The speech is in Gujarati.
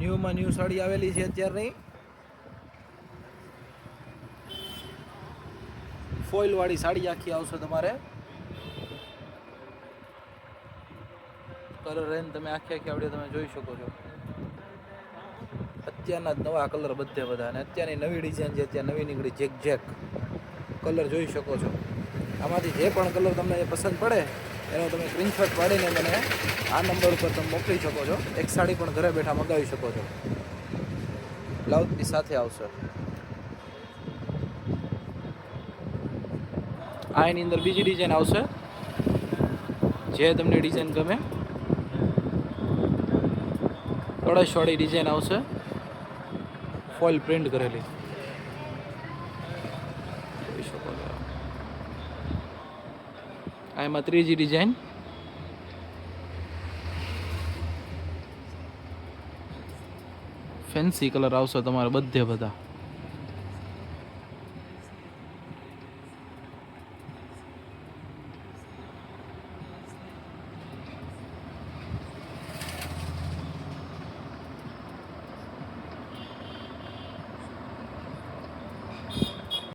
ન્યૂમાં ન્યૂ સાડી આવેલી છે અત્યારની, ફોઇલ વાળી સાડી આખી આવશે તમારે. કલર રેન્જ તમે આખી આવડે તમે જોઈ શકો છો. અત્યારના જ નવા કલર બધે બધા, અને અત્યારની નવી ડિઝાઇન છે, અત્યારે નવી નીકળી જેક જેક કલર જોઈ શકો છો. આમાંથી જે પણ કલર તમને પસંદ પડે એનો તમે સ્ક્રીનશોટ પાડીને મને આ નંબર ઉપર તમે મોકલી શકો છો. એક સાડી પણ ઘરે બેઠા મંગાવી શકો છો, બ્લાઉઝ પીસ સાથે આવશે. આ એની અંદર બીજી ડિઝાઇન આવશે, જે તમને ડિઝાઇન ગમે. કળશવાળી ડિઝાઇન આવશે, ફોઇલ પ્રિન્ટ કરેલી. જોઈ શકો છો. આ એમાં ત્રીજી ડિઝાઇન, ફેન્સી કલર આવશે તમારે બધે બધા.